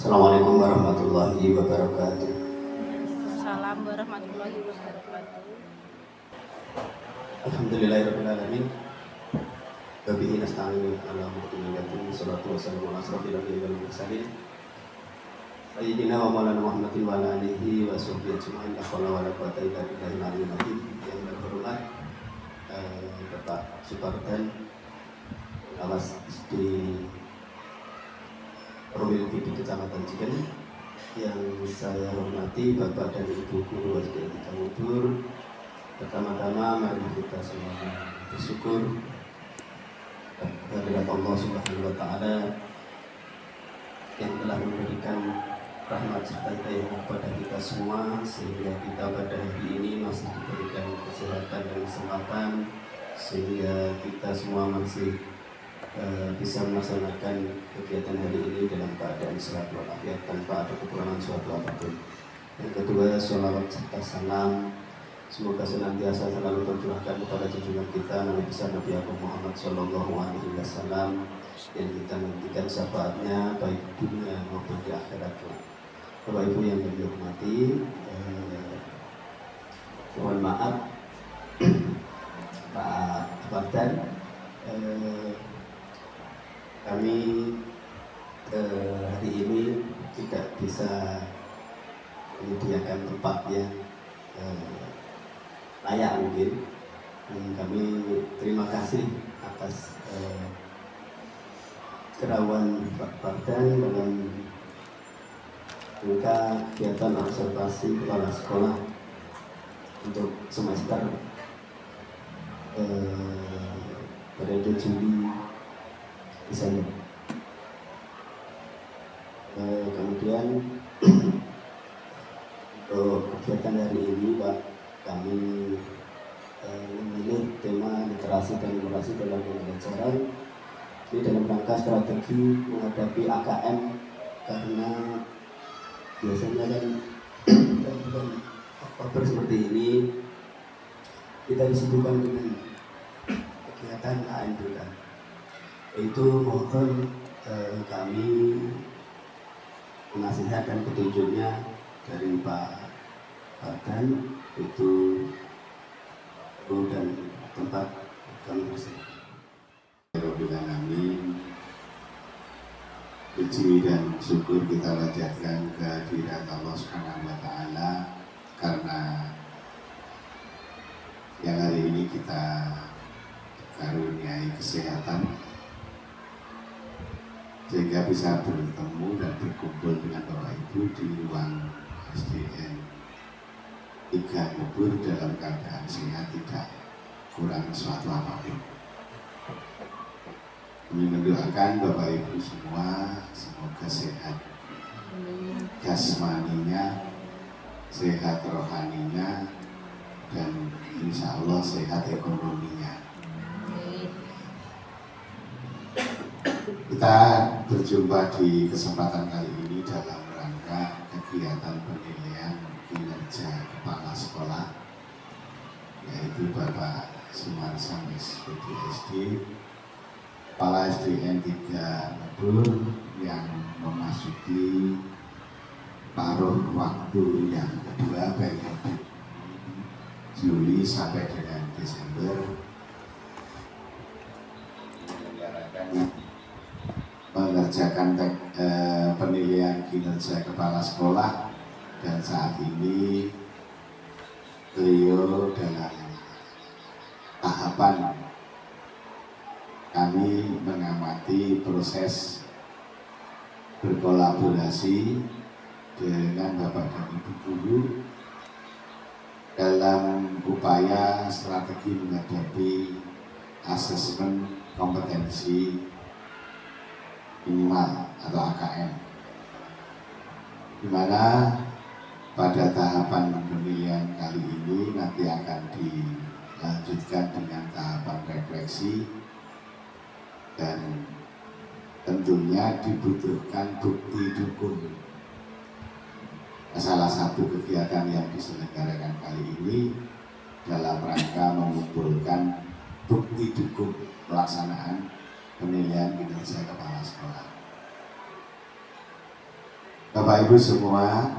Assalamualaikum warahmatullahi wabarakatuh. Assalamualaikum warahmatullahi wabarakatuh. Alhamdulillahirabbil alamin. Wa bihi nasta'inu ala umuri din. Shalatu wassalamu ala asrofil anbiya'i wal mursalin. Sayyidina wa maulana Muhammadin wa ala alihi wa sahbihi ajma'in. La haula wa la quwwata illa billahil aliyyil azim. Yang terhormat Bapak Supardan, Awas di Perwil di Kecamatan Ciken, yang saya hormati Bapak dan Ibu Guru SD Mudur. Pertama-tama mari kita semua bersyukur kepada Allah Subhanahu wa Ta'ala yang telah memberikan rahmat serta hidayah kepada kita semua, sehingga kita pada hari ini masih diberikan kesehatan dan kesempatan, sehingga kita semua masih bisa melaksanakan kegiatan hari ini dalam keadaan sehat walafiat tanpa ada kekurangan suatu apapun. Yang kedua, sholawat serta salam semoga senantiasa selalu tercurahkan kepada junjungan kita Nabi besar Nabi Muhammad Sallallahu Alaihi Wasallam, yang kita nantikan syafaatnya baik dunia maupun di akhirat. Bapak Ibu yang kami hormati, mohon maaf Pak Fardan, kami hari ini tidak bisa menyediakan tempat yang layak mungkin. Kami terima kasih atas kerawan Pak Fardan dalam rangka kegiatan observasi kepala sekolah untuk semester periode Juli Desember. Kemudian kegiatan hari ini Pak, kami memilih tema literasi dan inovasi dalam pembelajaran ini dalam rangka strategi menghadapi AKM, karena biasanya kan bulan Oktober seperti ini kita disibukkan dengan kegiatan AMPK. Itu mohon kami nasihat dan petunjuknya dari Pak Badan, itu dan tempat kami bersama. Amin. Puji dan syukur kita panjatkan kehadirat Allah Subhanahu wa Ta'ala, karena yang hari ini kita karuniai kesehatan sehingga bisa bertemu dan berkumpul dengan Bapak Ibu di ruang SDN 3 Ngubur dalam keadaan sehat, tidak kurang suatu apapun. Kami mendoakan Bapak Ibu semua semoga sehat jasmaninya, sehat rohaninya, dan insya Allah sehat ekonominya. Kita berjumpa di kesempatan kali ini dalam rangka kegiatan penilaian kinerja kepala sekolah, yaitu Bapak Sumarsam SPD, Kepala SDN 3 Ngubur yang memasuki paruh waktu yang kedua, baik Juli sampai dengan Desember, mengerjakan penilaian kinerja kepala sekolah, dan saat ini beliau dalam tahapan kami mengamati proses berkolaborasi dengan Bapak dan Ibu guru dalam upaya strategi menghadapi asesmen kompetensi minimal atau AKM, di mana pada tahapan penilaian kali ini nanti akan dilanjutkan dengan tahapan refleksi, dan tentunya dibutuhkan bukti dukung. Salah satu kegiatan yang diselenggarakan kali ini dalam rangka mengumpulkan bukti dukung pelaksanaan penilaian kinerja kepala sekolah. Bapak Ibu semua,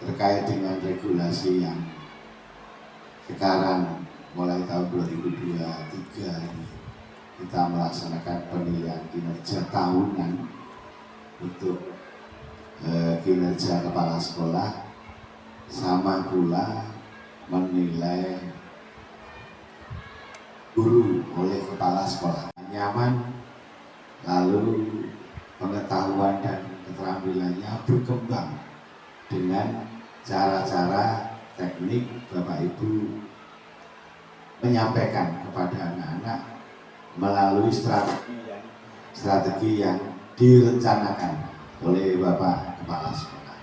terkait dengan regulasi yang sekarang mulai tahun 2023 ini kita melaksanakan penilaian kinerja tahunan untuk kinerja kepala sekolah, sama pula menilai guru oleh kepala sekolah. Nyaman, lalu pengetahuan dan keterampilannya berkembang dengan cara-cara teknik Bapak Ibu menyampaikan kepada anak-anak melalui strategi yang direncanakan oleh Bapak Kepala Sekolah.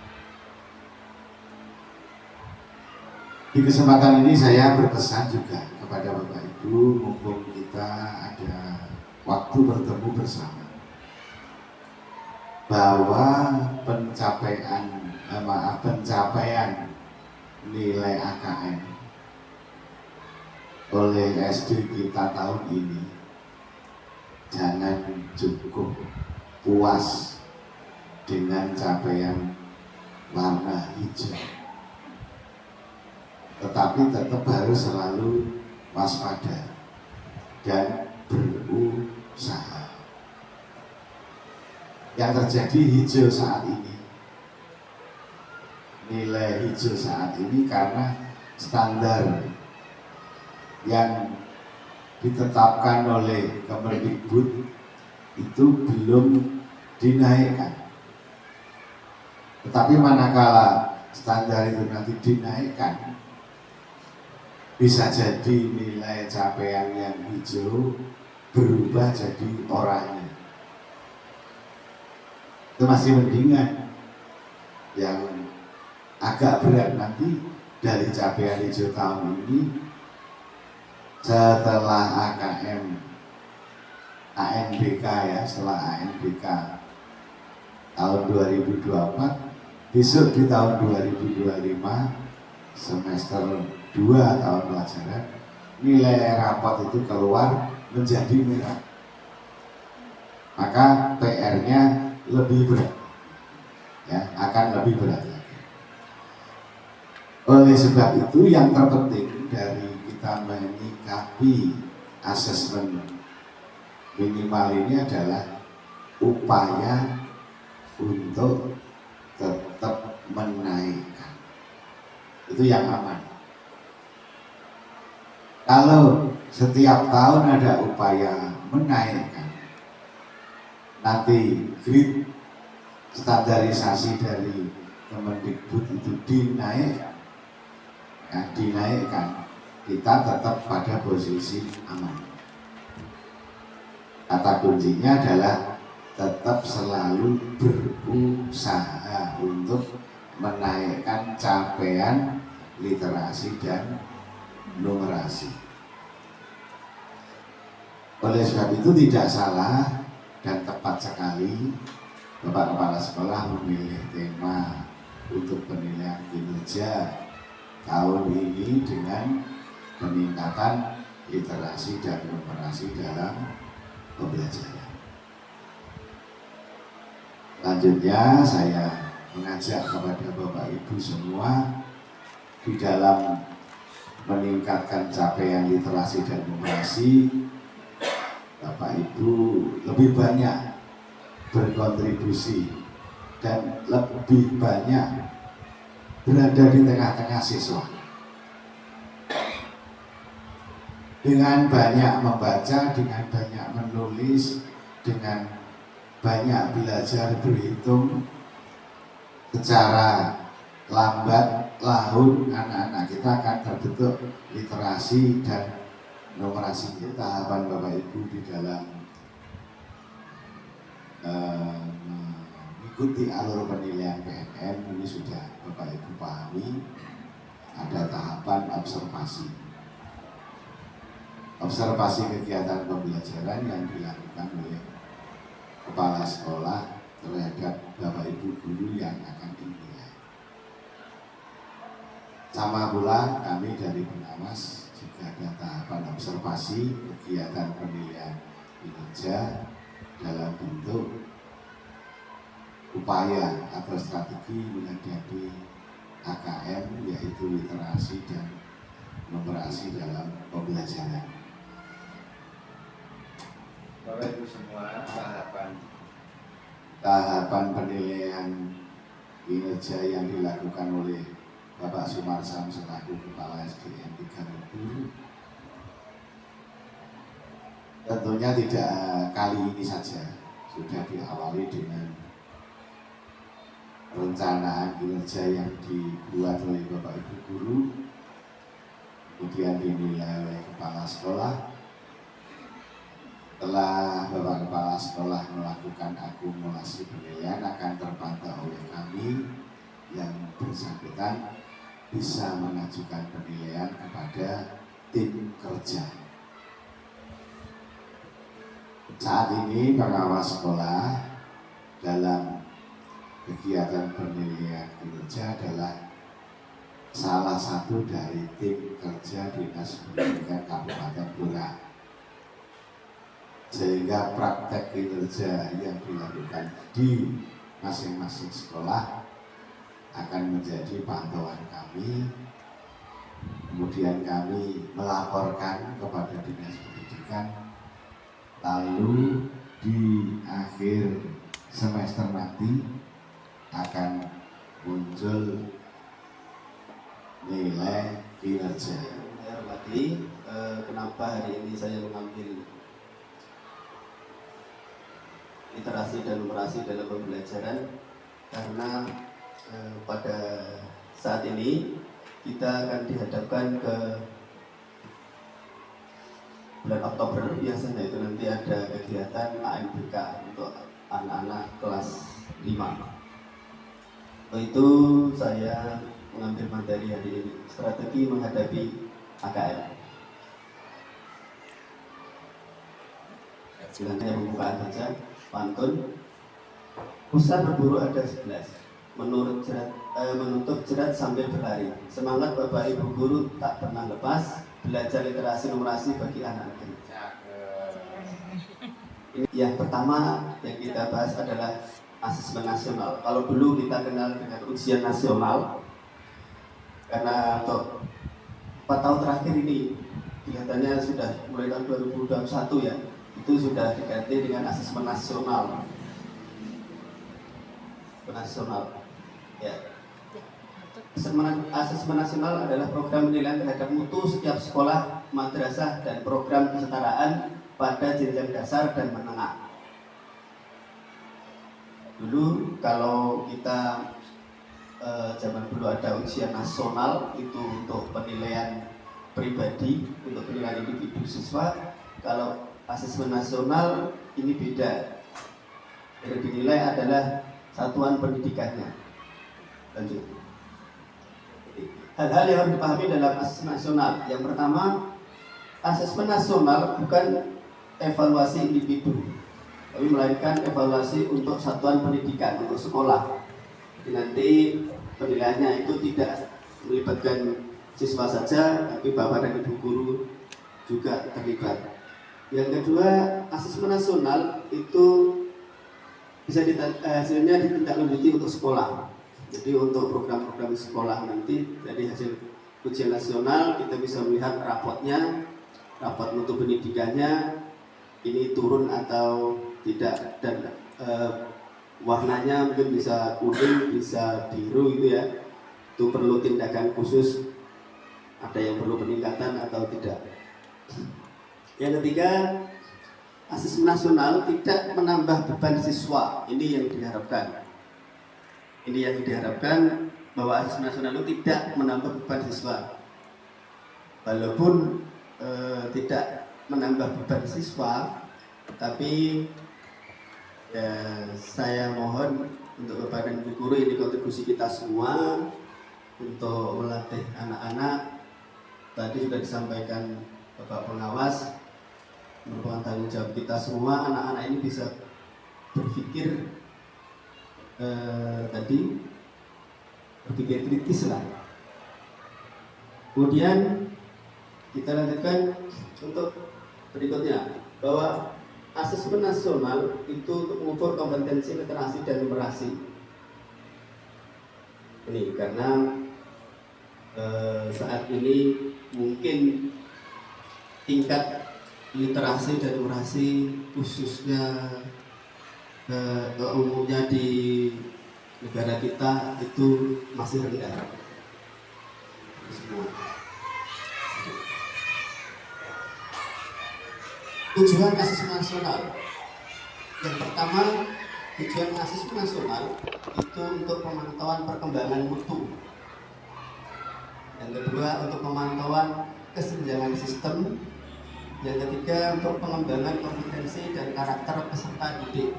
Di kesempatan ini saya berpesan juga kepada Bapak Ibu, mumpung kita ada waktu bertemu bersama, bahwa pencapaian nilai AKM oleh SD kita tahun ini jangan cukup puas dengan capaian warna hijau, tetapi tetap harus selalu waspada dan berusaha. Yang terjadi hijau saat ini, nilai hijau saat ini karena standar yang ditetapkan oleh Kemendikbud itu belum dinaikkan. Tetapi manakala standar itu nanti dinaikkan, bisa jadi nilai capaian yang hijau berubah jadi oranye. Itu masih mendingan yang agak berat nanti dari capaian hijau tahun ini setelah ANBK ya, setelah ANBK tahun 2024, besok di tahun 2025 semester 2 tahun pelajaran nilai rapot itu keluar menjadi merah, maka PR-nya lebih berat ya, akan lebih berat lagi. Oleh sebab itu yang terpenting dari kita menyikapi asesmen minimal ini adalah upaya untuk tetap menaikkan, itu yang aman. Kalau setiap tahun ada upaya menaikkan, nanti grid standarisasi dari Kemendikbud itu dinaikkan, ya, kita tetap pada posisi aman. Kata kuncinya adalah tetap selalu berusaha untuk menaikkan capaian literasi dan numerasi. Oleh sebab itu tidak salah dan tepat sekali Bapak Kepala Sekolah memilih tema untuk penilaian kinerja tahun ini dengan peningkatan literasi dan numerasi dalam pembelajaran. Selanjutnya saya mengajak kepada Bapak Ibu semua di dalam meningkatkan capaian literasi dan numerasi, Bapak Ibu lebih banyak berkontribusi dan lebih banyak berada di tengah-tengah siswa. Dengan banyak membaca, dengan banyak menulis, dengan banyak belajar berhitung secara lambat laun, anak-anak kita akan terbentuk literasi dan numerasi. Tahapan Bapak Ibu di dalam mengikuti alur penilaian PNN ini sudah Bapak Ibu pahami. Ada tahapan observasi kegiatan pembelajaran yang dilakukan oleh kepala sekolah terhadap Bapak Ibu guru yang akan dinilai. Sama pula kami dari pengawas juga ada tahapan observasi kegiatan penilaian kinerja dalam bentuk upaya atau strategi menghadapi AKM, yaitu literasi dan numerasi dalam pembelajaran. Bapak Ibu semua, tahapan penilaian kinerja yang dilakukan oleh Bapak Sumarsam selaku Kepala SDN 3 Mubu tentunya tidak kali ini saja, sudah diawali dengan perencanaan kinerja yang dibuat oleh Bapak Ibu guru, kemudian dinilai oleh kepala sekolah. Setelah Bapak Kepala Sekolah melakukan akumulasi penilaian, akan terpantau oleh kami yang bersangkutan bisa mengajukan penilaian kepada tim kerja. Saat ini pengawas sekolah dalam kegiatan penilaian kinerja adalah salah satu dari tim kerja Dinas Pendidikan Kabupaten Blora. Sehingga praktek kinerja yang dilakukan di masing-masing sekolah akan menjadi pantauan kami. Kemudian kami melaporkan kepada Dinas Pendidikan, lalu di akhir semester nanti akan muncul nilai kinerja. Saya hormati, kenapa hari ini saya mengambil literasi dan numerasi dalam pembelajaran, karena pada saat ini kita akan dihadapkan ke bulan Oktober. Biasanya itu nanti ada kegiatan ANBK untuk anak-anak kelas 5. Untuk itu saya mengambil materi hari ini, strategi menghadapi AKM. Silakan pembukaan saja, pantun. Usah berburu ada 11, menutup jerat sambil berlari. Semangat Bapak Ibu Guru tak pernah lepas, belajar literasi numerasi bagi anak negeri. Yang pertama yang kita bahas adalah asesmen nasional. Kalau dulu kita kenal dengan ujian nasional, karena untuk 4 tahun terakhir ini kelihatannya sudah mulai tahun 2021 ya, itu sudah diganti dengan asesmen nasional. Ya. Asesmen nasional adalah program penilaian terhadap mutu setiap sekolah, madrasah, dan program kesetaraan pada jenjang dasar dan menengah. Dulu kalau kita zaman dulu ada ujian nasional itu untuk penilaian pribadi, untuk penilaian individu siswa. Kalau asesmen nasional ini beda. Yang dinilai adalah satuan pendidikannya. Lanjut. Hal-hal yang harus dipahami dalam asesmen nasional. Yang pertama, asesmen nasional bukan evaluasi individu, tapi melainkan evaluasi untuk satuan pendidikan, untuk sekolah. Jadi nanti penilaiannya itu tidak melibatkan siswa saja, tapi bapak dan ibu guru juga terlibat. Yang kedua, asesmen nasional itu bisa hasilnya ditindaklanjuti untuk sekolah. Jadi untuk program-program sekolah nanti dari hasil ujian nasional kita bisa melihat rapotnya, rapot mutu pendidikannya ini turun atau tidak, dan warnanya mungkin bisa kuning, bisa biru gitu ya. Itu perlu tindakan khusus, ada yang perlu peningkatan atau tidak. Yang ketiga, asesmen nasional tidak menambah beban siswa. Ini yang diharapkan. Ini yang diharapkan, bahwa asesmen nasional itu tidak menambah beban siswa. Walaupun tidak menambah beban siswa, tapi ya, saya mohon untuk Bapak dan Ibu Guru, ini kontribusi kita semua untuk melatih anak-anak. Tadi sudah disampaikan Bapak Pengawas, merupakan tanggung jawab kita semua. Anak-anak ini bisa berpikir berpikir kritis lah. Kemudian kita lanjutkan untuk berikutnya, bahwa asesmen nasional itu untuk mengukur kompetensi literasi dan numerasi. Ini karena saat ini mungkin tingkat literasi dan numerasi khususnya umumnya di negara kita itu masih rendah. Tujuan asesmen nasional. Yang pertama, tujuan asesmen nasional itu untuk pemantauan perkembangan mutu. Yang kedua, untuk pemantauan kesenjangan sistem. Yang ketiga, untuk pengembangan kompetensi dan karakter peserta didik.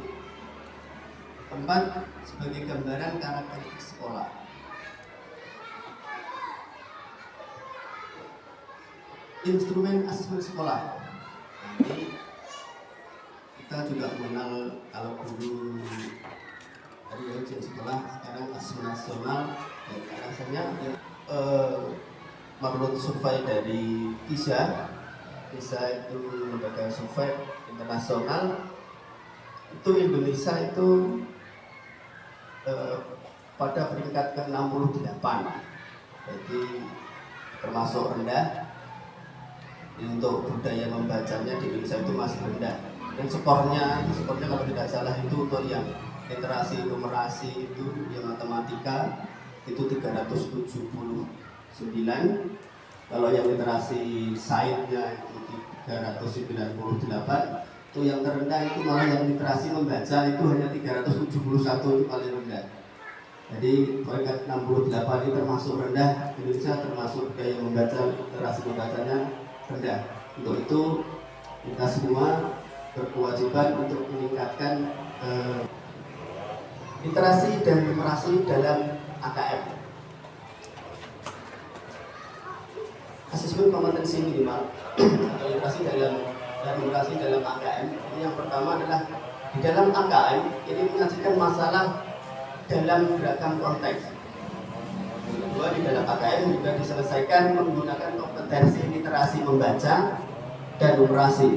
Keempat, sebagai gambaran karakteristik sekolah. Instrumen asesmen sekolah. Ini kita juga mengenal, kalau dulu dari ujian sekolah, sekarang asesmen nasional, dan alasannya menurut survei dari PISA itu lembaga survei internasional, itu Indonesia itu pada peringkat ke-68, jadi termasuk rendah. Untuk budaya membacanya di Indonesia itu masih rendah. Dan skornya kalau tidak salah itu untuk yang literasi numerasi itu, yang matematika itu 379. Kalau yang literasi sainsnya itu 398. Itu yang terendah, itu malah yang literasi membaca itu hanya 371, itu paling rendah. Jadi peringkat 68 ini termasuk rendah. Indonesia termasuk budaya membaca, literasi membacanya rendah. Untuk itu kita semua berkewajiban untuk meningkatkan literasi dan numerasi dalam AKM. asesmen kompetensi minimal atau literasi dalam AKM. Ini yang pertama adalah di dalam AKM ini menyajikan masalah dalam beragam konteks. Yang kedua, di dalam AKM juga diselesaikan menggunakan kompetensi literasi membaca dan numerasi.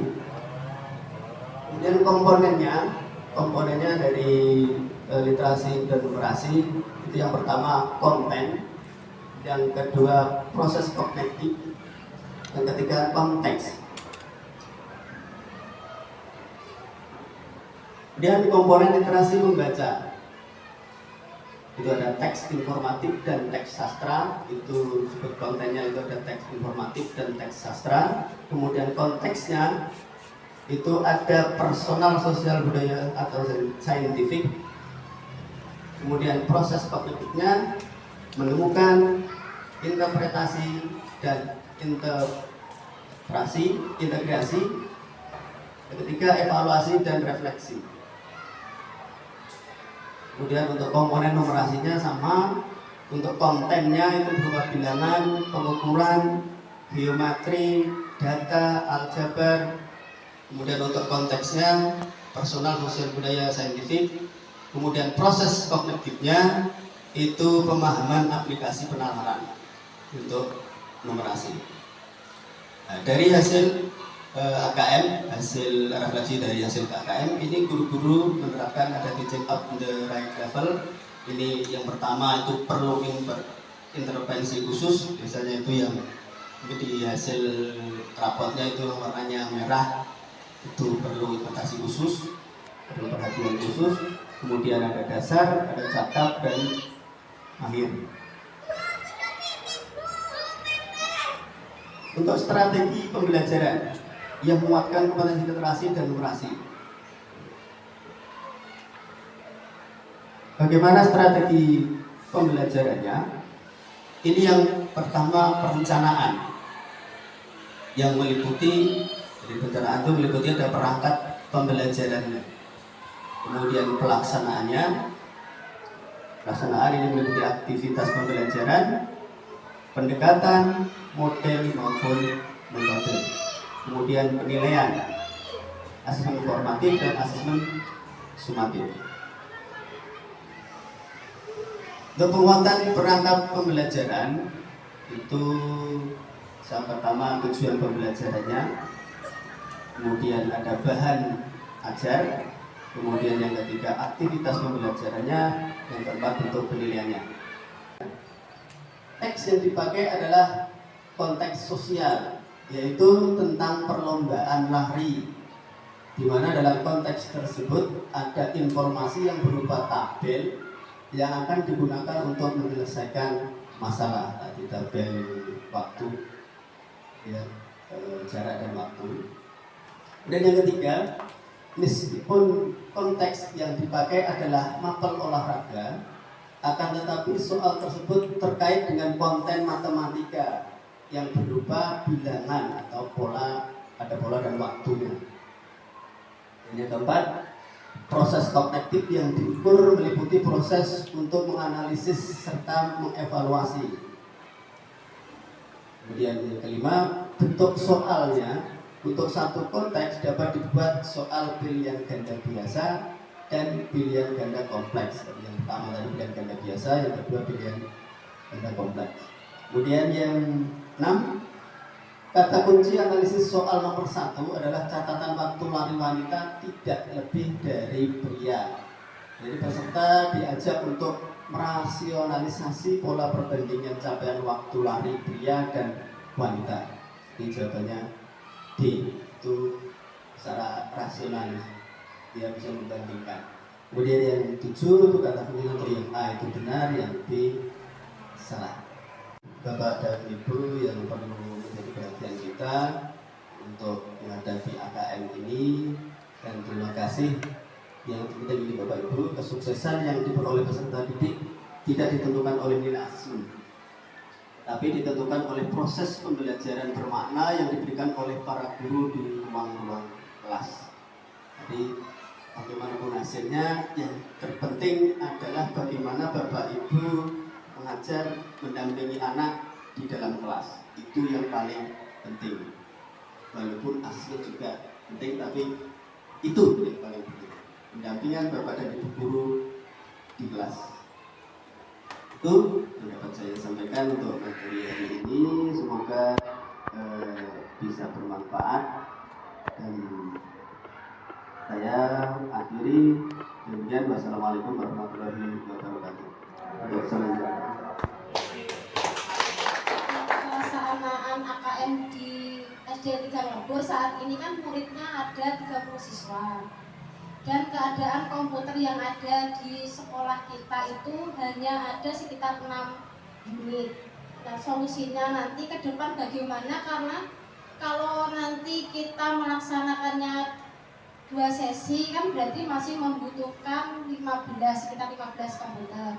Kemudian komponennya dari literasi dan numerasi itu yang pertama konten, yang kedua proses kognitif, yang ketiga konteks. Kemudian komponen literasi membaca itu ada teks informatif dan teks sastra. Itu sebut kontennya itu ada teks informatif dan teks sastra. Kemudian konteksnya itu ada personal, sosial, budaya atau saintifik. Kemudian proses kognitifnya menemukan interpretasi dan integrasi. Yang ketiga evaluasi dan refleksi. Kemudian untuk komponen numerasinya sama. Untuk kontennya itu berupa bilangan, pengukuran, geometri, data, aljabar. Kemudian untuk konteksnya personal, sosial, budaya, saintifik. Kemudian proses kognitifnya itu pemahaman aplikasi penalaran untuk numerasi. Nah, dari hasil AKM, hasil refleksi dari hasil AKM ini guru-guru menerapkan ada teaching up the right level. Ini yang pertama itu perlu intervensi khusus, biasanya itu yang di hasil rapotnya itu warnanya merah, itu perlu intervensi khusus, perlu perhatian khusus. Kemudian ada dasar, ada cakap, dan akhir. Untuk strategi pembelajaran yang menguatkan kompetensi literasi dan numerasi. Bagaimana strategi pembelajarannya? Ini yang pertama perencanaan, yang meliputi, jadi perencanaan itu meliputi ada perangkat pembelajarannya. Kemudian pelaksanaannya. Pelaksanaan ini meliputi aktivitas pembelajaran, pendekatan, model maupun metode. Kemudian penilaian, asesmen formatif dan asesmen sumatif. Untuk penguatan perangkat pembelajaran itu yang pertama tujuan pembelajarannya, kemudian ada bahan ajar, kemudian yang ketiga aktivitas pembelajarannya, yang keempat bentuk penilaiannya. Teks yang dipakai adalah konteks sosial, yaitu tentang perlombaan lari, di mana dalam konteks tersebut ada informasi yang berupa tabel yang akan digunakan untuk menyelesaikan masalah, tadi tabel waktu, ya, jarak dan waktu. Dan yang ketiga, meskipun konteks yang dipakai adalah mapel olahraga, akan tetapi soal tersebut terkait dengan konten matematika yang berupa bilangan atau pola, ada pola dan waktunya. Dan yang keempat, proses kognitif yang diukur meliputi proses untuk menganalisis serta mengevaluasi. Kemudian yang kelima, bentuk soalnya. Untuk satu konteks dapat dibuat soal pilihan ganda biasa dan pilihan ganda kompleks. Yang pertama tadi pilihan ganda biasa, yang kedua pilihan ganda kompleks. Kemudian yang 6, kata kunci analisis soal nomor 1 adalah catatan waktu lari wanita tidak lebih dari pria. Jadi peserta diajak untuk merasionalisasi pola perbandingan capaian waktu lari pria dan wanita. Ini jawabannya D, itu secara rasional dia bisa membandingkan. Kemudian yang 7 itu kata kunci nomor yang A itu benar, yang B salah. Bapak dan Ibu yang perlu menjadi perhatian kita untuk menghadapi AKM ini, dan terima kasih yang penting ini Bapak Ibu, kesuksesan yang diperoleh peserta didik tidak ditentukan oleh nilai asesmen, tapi ditentukan oleh proses pembelajaran bermakna yang diberikan oleh para guru di ruang-ruang kelas. Jadi bagaimanapun hasilnya, yang terpenting adalah bagaimana Bapak Ibu mengajar, mendampingi anak di dalam kelas. Itu yang paling penting. Walaupun asesmen juga penting, tapi itu yang paling penting. Pendampingan Bapak dan Ibu guru di kelas. Itu yang dapat saya sampaikan untuk materi hari ini. Semoga bisa bermanfaat, dan saya akhiri demikian. Wassalamualaikum warahmatullahi wabarakatuh. Untuk selanjutnya, pelaksanaan AKM di SD 3 Ngebur saat ini kan muridnya ada 30 siswa, dan keadaan komputer yang ada di sekolah kita itu hanya ada sekitar 6 unit. Dan solusinya nanti ke depan bagaimana, karena kalau nanti kita melaksanakannya 2 sesi kan berarti masih membutuhkan sekitar 15 komputer.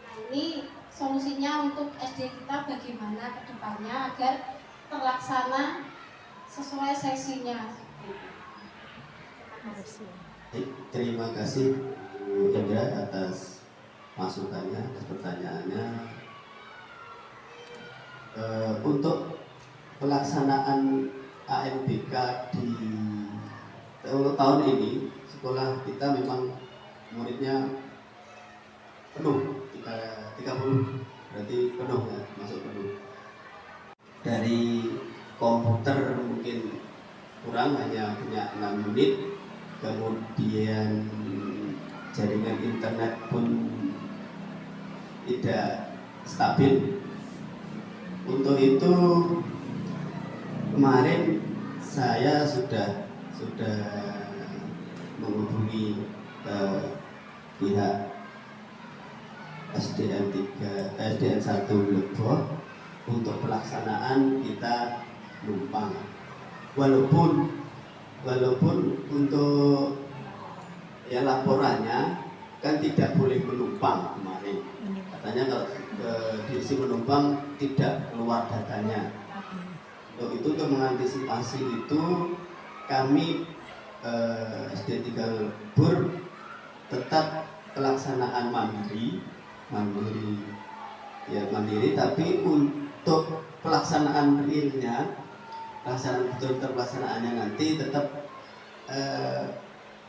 Nah, ini solusinya untuk SD kita bagaimana ke depannya agar terlaksana sesuai sesinya. terima kasih Bu Indra atas masukannya, atas pertanyaannya. Untuk pelaksanaan AMBK di tahun ini, sekolah kita memang muridnya penuh, 30, berarti penuh ya, masuk penuh. Dari komputer mungkin kurang, hanya punya 6 unit, kemudian jaringan internet pun tidak stabil. Untuk itu kemarin saya sudah menghubungi pihak SDN 1 Lebok untuk pelaksanaan kita numpang. Walaupun untuk ya laporannya kan tidak boleh menumpang kemarin. Katanya kalau diisi menumpang tidak keluar datanya. Untuk itu, untuk mengantisipasi itu, kami SD 3 Lebur tetap pelaksanaan mandiri, tapi untuk pelaksanaan realnya, pelaksanaannya nanti tetap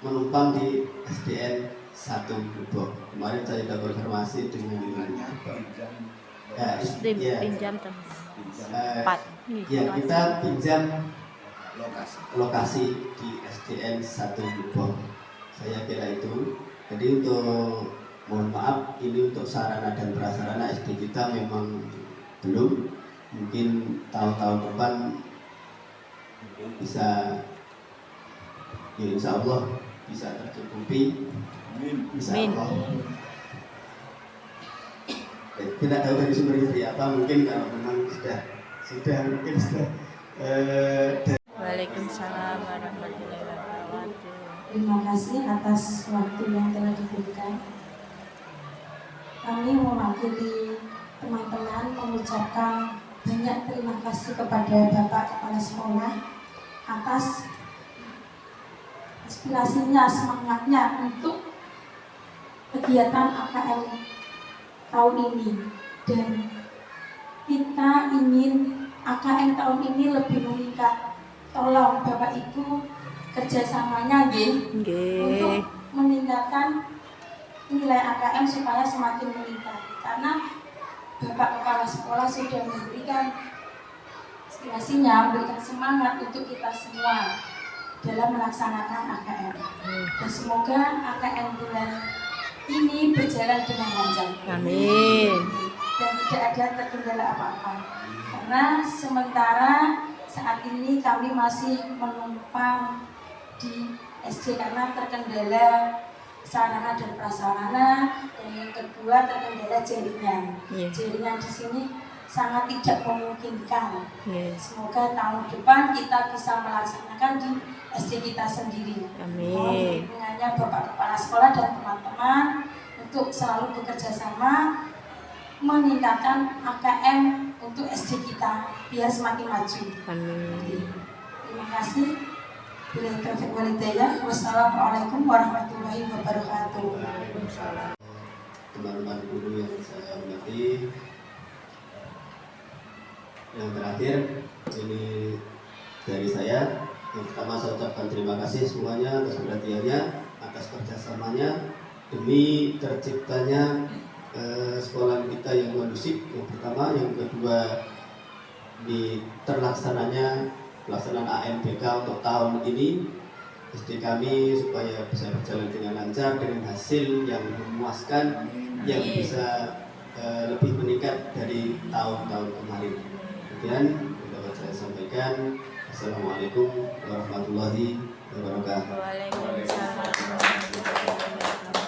menumpang di SDN 1 Lebok. Kemarin saya sudah konfirmasi dengan pinjam kita pinjam lokasi di SDN 1 Lebok. Saya kira itu. Jadi untuk, mohon maaf, ini untuk sarana dan prasarana SD kita memang belum. Mungkin tahun-tahun depan bisa, ya insya Allah bisa tercukupi. Insya Allah. Tidak tahu dari sumbernya dari apa, mungkin kalau memang sudah mungkin sudah. Waalaikumsalam warahmatullahi wabarakatuh. Terima kasih atas waktu yang telah diberikan. Kami mewakili teman-teman mengucapkan banyak terima kasih kepada Bapak Kepala Sekolah atas inspirasinya, semangatnya untuk kegiatan AKM tahun ini, dan kita ingin AKM tahun ini lebih meningkat. Tolong Bapak Ibu kerjasamanya untuk meningkatkan nilai AKM supaya semakin meningkat, karena Bapak Kepala Sekolah sudah memberikan inspirasinya, memberikan semangat untuk kita semua dalam melaksanakan AKM. Dan semoga AKM bulan ini berjalan dengan lancar. Amin. Dan tidak ada terkendala apa-apa. Karena sementara saat ini kami masih menumpang di SD karena terkendala sarana dan prasarana, dan yang kedua terkendala jaringan. Jaringan di sini sangat tidak memungkinkan. Semoga tahun depan kita bisa melaksanakan di SD kita sendiri. Amin. Dukungannya Bapak Kepala Sekolah dan teman-teman untuk selalu bekerja sama meningkatkan AKM untuk SD kita biar semakin maju. Amin. Terima kasih. Bila taufiq wal hidayah. Wassalamualaikum warahmatullahi wabarakatuh. Teman-teman guru yang saya hormati, Yang terakhir ini dari saya. Yang pertama saya ucapkan terima kasih semuanya atas perhatiannya, atas kerjasamanya demi terciptanya sekolah kita yang kondusif. Yang pertama, yang kedua di terlaksananya pelaksanaan AMBK untuk tahun ini SD kami supaya bisa berjalan dengan lancar dengan hasil yang memuaskan yang bisa lebih meningkat dari tahun-tahun kemarin. Kemudian dapat saya sampaikan, Assalamualaikum warahmatullahi wabarakatuh. Waalaikumsalam warahmatullahi wabarakatuh.